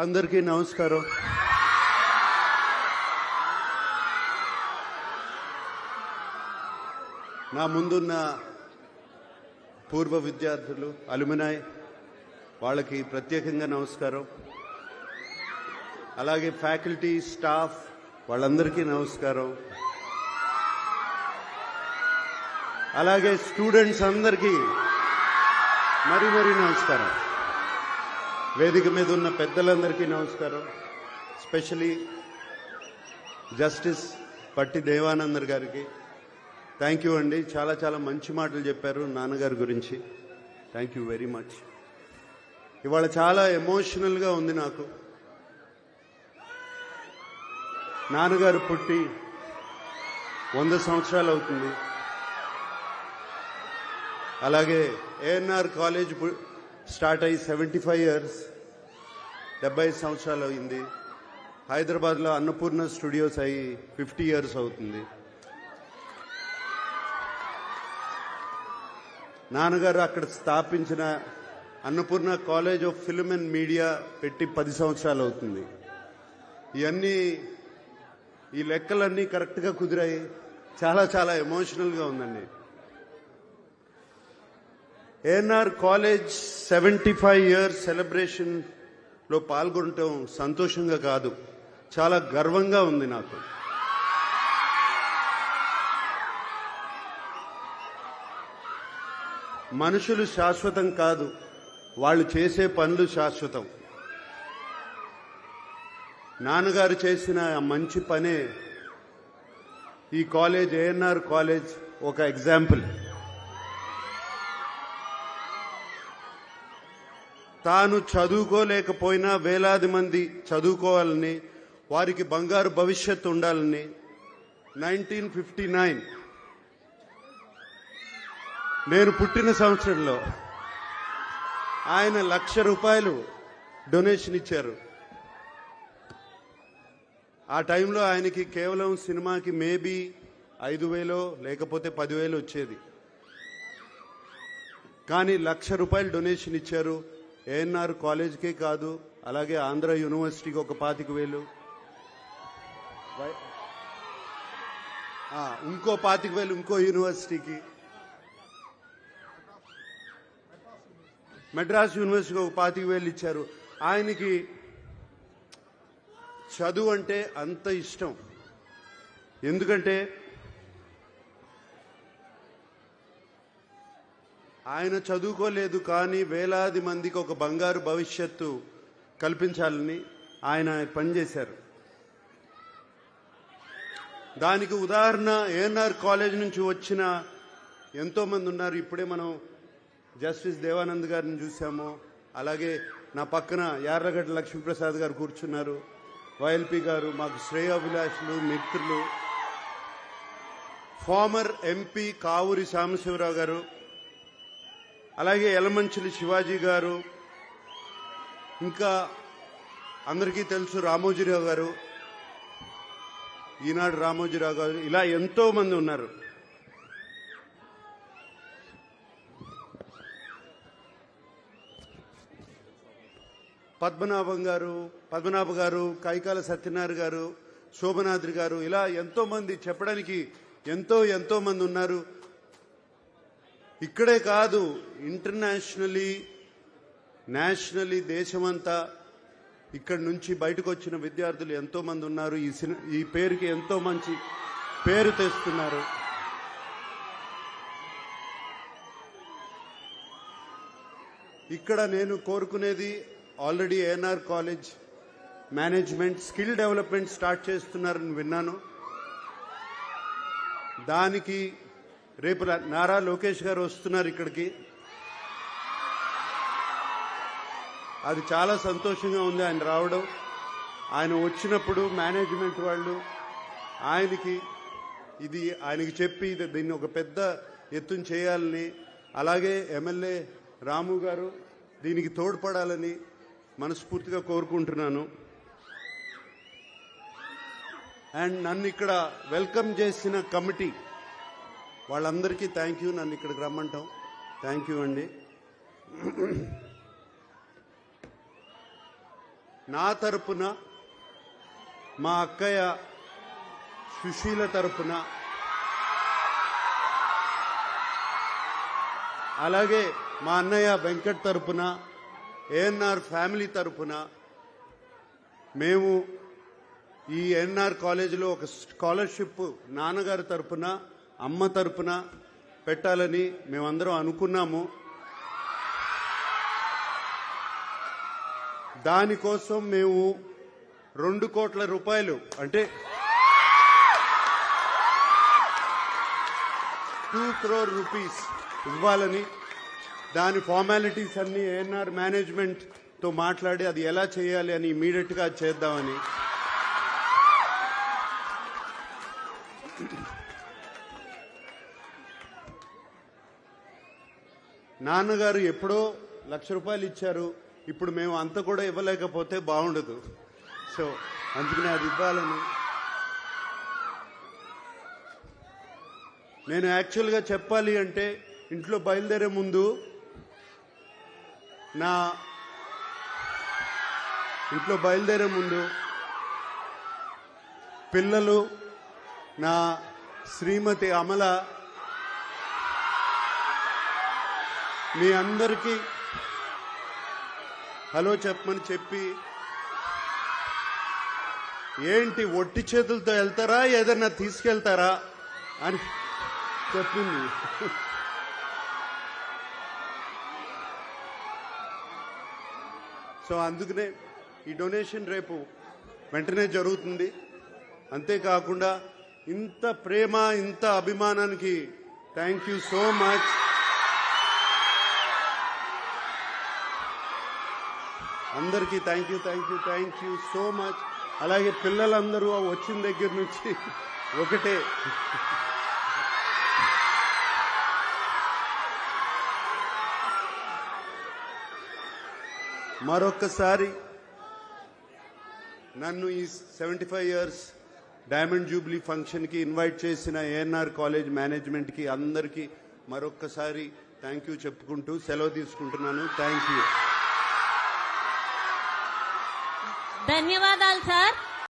అందరికీ నమస్కారం. నా ముందున్న పూర్వ విద్యార్థులు అలుమినాయ్ వాళ్ళకి ప్రత్యేకంగా నమస్కారం. అలాగే ఫ్యాకల్టీ స్టాఫ్ వాళ్ళందరికీ నమస్కారం. అలాగే స్టూడెంట్స్ అందరికీ మరీ నమస్కారం. వేదిక మీద ఉన్న పెద్దలందరికీ నమస్కారం. స్పెషలీ జస్టిస్ పట్టి దేవానందర్ గారికి థ్యాంక్ యూ అండి. చాలా చాలా మంచి మాటలు చెప్పారు నాన్నగారి గురించి. Thank you very much. ఇవాళ చాలా ఎమోషనల్గా ఉంది నాకు. నాన్నగారు పుట్టి 100 సంవత్సరాలు అవుతుంది. అలాగే ఏఎన్ఆర్ కాలేజ్ స్టార్ట్ అయ్యి 75 ఇయర్స్ 70 సంవత్సరాలు అయింది. హైదరాబాద్లో అన్నపూర్ణ స్టూడియోస్ అయ్యి 50 ఇయర్స్ అవుతుంది. నాన్నగారు అక్కడ స్థాపించిన Annapurna college of film and media పెట్టి 10 సంవత్సరాలు అవుతుంది. ఈ లెక్కలన్నీ కరెక్ట్గా కుదిరాయి. చాలా చాలా ఎమోషనల్గా ఉందండి. ఏఎన్ఆర్ కాలేజ్ 75 ఇయర్స్ సెలబ్రేషన్లో పాల్గొనటం సంతోషంగా కాదు, చాలా గర్వంగా ఉంది నాకు. మనుషులు శాశ్వతం కాదు, వాళ్ళు చేసే పనులు శాశ్వతం. నాన్నగారు చేసిన మంచి పనే ఈ కాలేజ్, ఏఎన్ఆర్ కాలేజ్ ఒక ఎగ్జాంపుల్. తాను చదువుకోలేకపోయినా వేలాది మంది చదువుకోవాలని, వారికి బంగారు భవిష్యత్తు ఉండాలని 1959 నేను పుట్టిన సంవత్సరంలో ఆయన ₹1,00,000 డొనేషన్ ఇచ్చారు. ఆ టైంలో ఆయనకి కేవలం సినిమాకి మేబీ 5,000 లేకపోతే 10,000 వచ్చేది. కానీ ₹1,00,000 డొనేషన్ ఇచ్చారు. ఏఎన్ఆర్ కాలేజ్కే కాదు, అలాగే ఆంధ్ర యూనివర్సిటీకి ఒక 25,000, ఇంకో 25,000 ఇంకో యూనివర్సిటీకి, మెడ్రాస్ యూనివర్సిటీకి ఒక 25,000 ఇచ్చారు. ఆయనకి చదువు అంటే అంత ఇష్టం. ఎందుకంటే ఆయన చదువుకోలేదు, కానీ వేలాది మందికి ఒక బంగారు భవిష్యత్తు కల్పించాలని ఆయన పనిచేశారు. దానికి ఉదాహరణ ఏఎన్ఆర్ కాలేజ్ నుంచి వచ్చిన ఎంతోమంది ఉన్నారు. ఇప్పుడే మనం జస్టిస్ దేవానంద్ గారిని చూసాము. అలాగే నా పక్కన యార్లగడ్డ లక్ష్మీప్రసాద్ గారు కూర్చున్నారు. వైఎల్పి గారు మాకు శ్రేయోభిలాషులు, మిత్రులు. ఫార్మర్ ఎంపీ కావూరి సాంబశివరావు గారు, అలాగే యలమంచిలి శివాజీ గారు, ఇంకా అందరికీ తెలుసు రామోజీరావు గారు, ఈనాడు రామోజీరావు గారు, ఇలా ఎంతో మంది ఉన్నారు. పద్మనాభ గారు, కైకాల సత్యనారాయణ గారు, శోభనాద్రి గారు, ఇలా ఎంతో మంది, చెప్పడానికి ఎంతో మంది ఉన్నారు. ఇక్కడే కాదు, ఇంటర్నేషనలీ, నేషనలీ, దేశమంతా ఇక్కడి నుంచి బయటకు వచ్చిన విద్యార్థులు ఎంతో మంది ఉన్నారు. ఈ పేరుకి ఎంతో మంచి పేరు తెస్తున్నారు. ఇక్కడ నేను కోరుకునేది, already ANR college management skill development start చేస్తున్నారని విన్నాను. దానికి రేపు నారా లోకేష్ గారు వస్తున్నారు ఇక్కడికి. అది చాలా సంతోషంగా ఉంది ఆయన రావడం. ఆయన వచ్చినప్పుడు మేనేజ్మెంట్ వాళ్ళు ఆయనకి చెప్పి దీన్ని ఒక పెద్ద ఎత్తున చేయాలని, అలాగే ఎమ్మెల్యే రాము గారు దీనికి తోడ్పడాలని మనస్ఫూర్తిగా కోరుకుంటున్నాను. అండ్ నన్ను ఇక్కడ వెల్కమ్ చేసిన కమిటీ వాళ్ళందరికీ థ్యాంక్ యూ. నన్ను ఇక్కడికి రమ్మంటాం. థ్యాంక్ యూ అండి. నా తరపున, మా అక్కయ్య సుశీల తరపున, అలాగే మా అన్నయ్య వెంకట్ తరపున, ఏఎన్ఆర్ ఫ్యామిలీ తరపున మేము ఈ ఎన్ఆర్ కాలేజీలో ఒక స్కాలర్షిప్ నాన్నగారి తరపున, అమ్మ తరపున పెట్టాలని మేమందరం అనుకున్నాము. దానికోసం మేము 2 కోట్ల రూపాయలు అంటే 2 crore rupees ఇవ్వాలని, దాని ఫార్మాలిటీస్ అన్ని ఏఎన్ఆర్ మేనేజ్మెంట్ తో మాట్లాడి అది ఎలా చేయాలి అని ఇమీడియట్ గా చేద్దామని. నాన్నగారు ఎప్పుడో ₹1,00,000 ఇచ్చారు. ఇప్పుడు మేము అంత కూడా ఇవ్వలేకపోతే బాగుండదు. సో అందుకనే అది ఇవ్వాలని. నేను యాక్చువల్గా చెప్పాలి అంటే ఇంట్లో బయలుదేరే ముందు పిల్లలు, నా శ్రీమతి అమల, మీ అందరికీ హలో చెప్పమని చెప్పి, ఏంటి ఒట్టి చేతులతో వెళ్తారా ఏదన్నా తీసుకెళ్తారా అని చెప్పింది. సో అందుకనే ఈ డొనేషన్ రేపు వెంటనే జరుగుతుంది. అంతేకాకుండా ఇంత ప్రేమ, ఇంత అభిమానానికి థ్యాంక్ యూ సో మచ్. అందరికీ థ్యాంక్ యూ సో మచ్. అలాగే పిల్లలందరూ వచ్చిన దగ్గర నుంచి ఒకటే మరొక్కసారి నన్ను ఈ 75 years డైమండ్ జూబ్లీ ఫంక్షన్ కి ఇన్వైట్ చేసిన ఏఎన్ఆర్ కాలేజ్ మేనేజ్మెంట్ కి అందరికీ మరొక్కసారి థ్యాంక్ యూ చెప్పుకుంటూ సెలవు తీసుకుంటున్నాను. Thank you. ధన్యవాదాలు సార్.